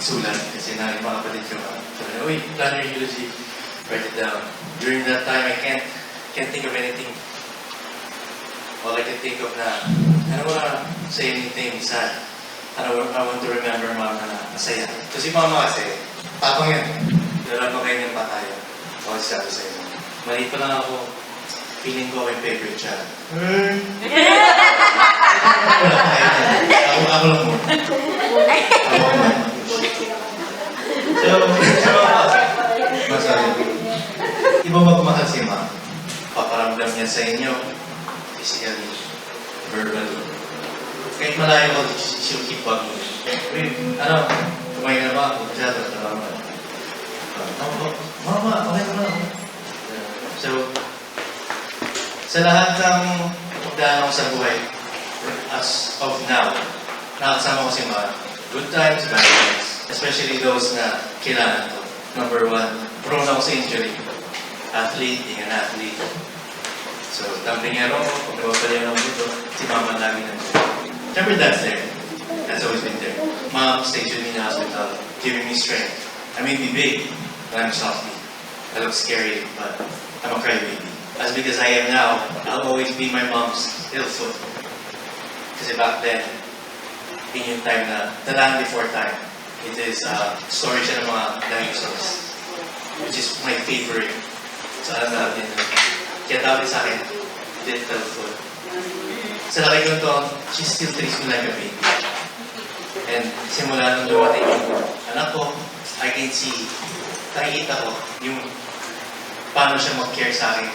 sulat kasi na yung mga kapatid ko. Sabi na, uy, plan your eulogy. Write it down. During that time, I can't think of anything. All I can think of na, I don't wanna say anything sad. I want to remember mom na masaya. So si mama kasi, tapang yan. Lalabagay niyang patayo. Ako sabi sa inyo. Maliit pa lang ako, feeling ko may favorite child. Ako lang mo. Masabi ko. Iba magmahal si ma'am. Paparamdam niya sa inyo, physically, verbally. Kahit malayo ko, she'll keep bugging you. Kumain na ba ako? Masyado, Mama, okay na. So, sa lahat ng pagdaan ko sa buhay, as of now, nakasama ko si Ma. Good times, bad times. Especially those na kailangan ko. Number one, prone ako sa injury. Athlete, being an athlete. So, tampingero ko, kung nawapalayan ako dito, si Mama lagi nandiyan. Siyempre, that's there. That's always been there. Mom stayed with me in the hospital, giving me strength. I may be big, but I'm softy. I look scary, but I'm a crybaby. As big as I am now, I'll always be my mom's little foot. Kasi back then, yun yung time na, the land before time, it is story siya ng mga dinosaurs, which is my favorite. So alam natin, kaya tawag sa akin, little foot. Sa laki ko to, she still treats me like a baby. And simula nung dumating yung anak ko, I can see, nakikita ko yung paano siya mag-care sa akin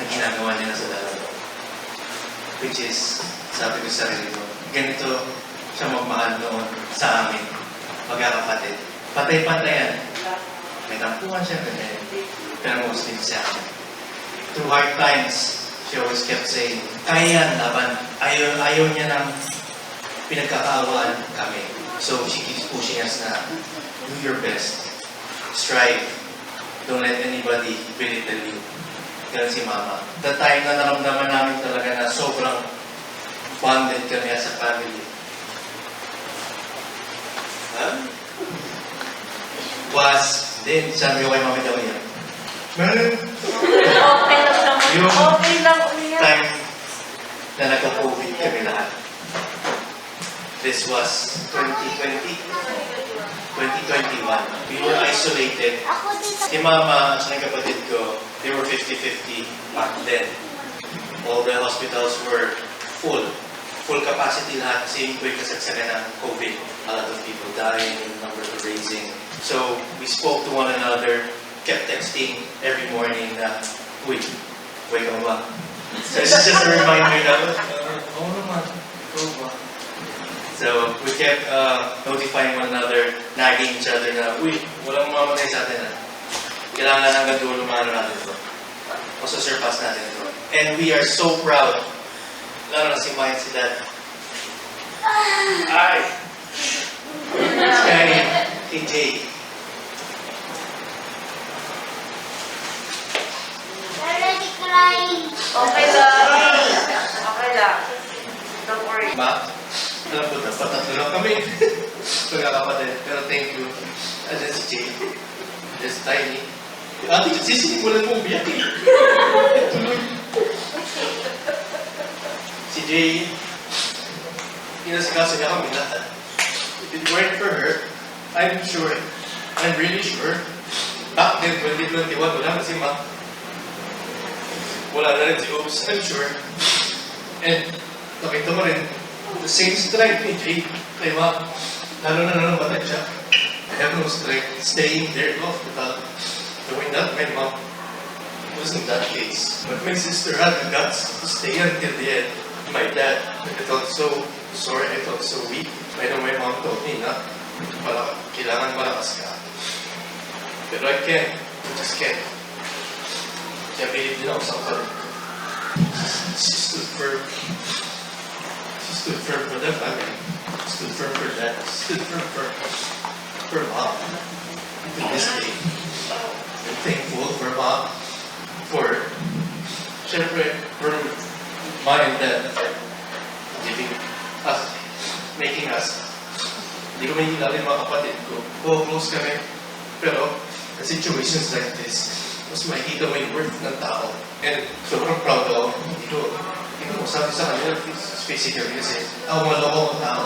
na ginagawa niya na sa dalawa. Which is, sabi ko sa sarili ko, ganito siya magmahal noon sa amin, magkakapatid. Patay-patayan. May tampuhan siya, ganyan. Pero mostly sa akin. Through hard times, she always kept saying, kaya yan, laban. Ayaw niya ng pinagkakaawaan kami. So she keeps pushing us na, do your best. Strive. Don't let anybody belittle you. Ganun si Mama. The time na naramdaman namin talaga na sobrang bonded kami as a family. Then, sabi ko kay Mama daw yan. Okay lang naman. Yung Okay lang umiyak. time na nagka-COVID kami lahat. This was 2020. 2021. We were isolated. Si Mama at ng kapatid ko, they were 50-50 back then. All the hospitals were full. Full capacity lahat kasi yung kasagsagan ng COVID. A lot of people dying, numbers were raising. So, we spoke to one another, kept texting every morning na, uy, wake up ba? So, it's just a reminder na, oo naman, ikaw ba? So, we kept notifying one another, nagging each other na, uy, walang mamatay sa atin na. Kailangan hanggang dulo maano natin ito. O surpass natin ito. And we are so proud. Lalo na si Mike, si Dad. Ay! Sky, kay Jay. Already crying. Okay lang. Okay lang. Don't worry. Ma, alam ko na, patatlo lang kami. Pagkakapatid. Pero thank you. Andyan si Jay. Just tiny. Ate, sisinimulan mo umiyak eh. Tuloy. Si Jay, inasikaso niya kami lahat. If it weren't for her, I'm really sure, back then, 2021, wala na si Ma. Wala na rin si Oops, I'm sure. And nakita mo rin, the same strength ni Jay kay Ma. Lalo na namatay siya. I have no strength staying there off without doing that. My mom wasn't that case. But my sister had the guts to stay until the end. My dad, I felt so sorry, I felt so weak. I know my mom told me na kailangan malakas ka. Pero I can't. I just can't. Kaya believe din ako sa kapatid. She stood firm. She stood firm for the family. She stood firm for dad. She stood firm for Mom. To this day. I'm thankful for Mom. For, syempre, for Mom and Dad for giving us, making us. Hindi ko Maynila rin mga kapatid ko. Close kami. Pero, the situations like this, mas makikita mo yung worth ng tao. And sobrang proud ako. Ito, sabi sa kanila, physically kasi ako maloko ang tao.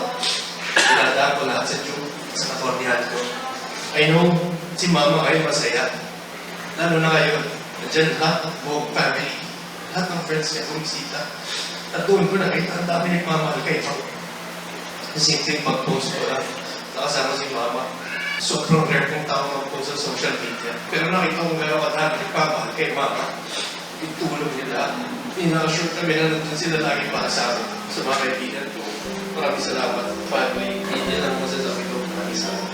Pinadaan ko lahat sa Diyo, sa katordihan ko. I know, si Mama ay masaya. Lalo na ngayon, nandiyan lahat ng buong family, lahat ng friends niya bumisita. At doon ko nakita, ang dami nagmamahal kay Mama. The same thing, mag-post ko lang, nakasama si Mama. Sobrang rare kong tao mag-post sa social media. Pero nakita ko gano'n kadami nagmamahal kay Mama. Itulong nila. Ina-assure kami na nandun sila lagi para sa amin, sa mga kaibigan ko. Maraming salamat, family. Hindi lang masasabi ko. Maraming salamat.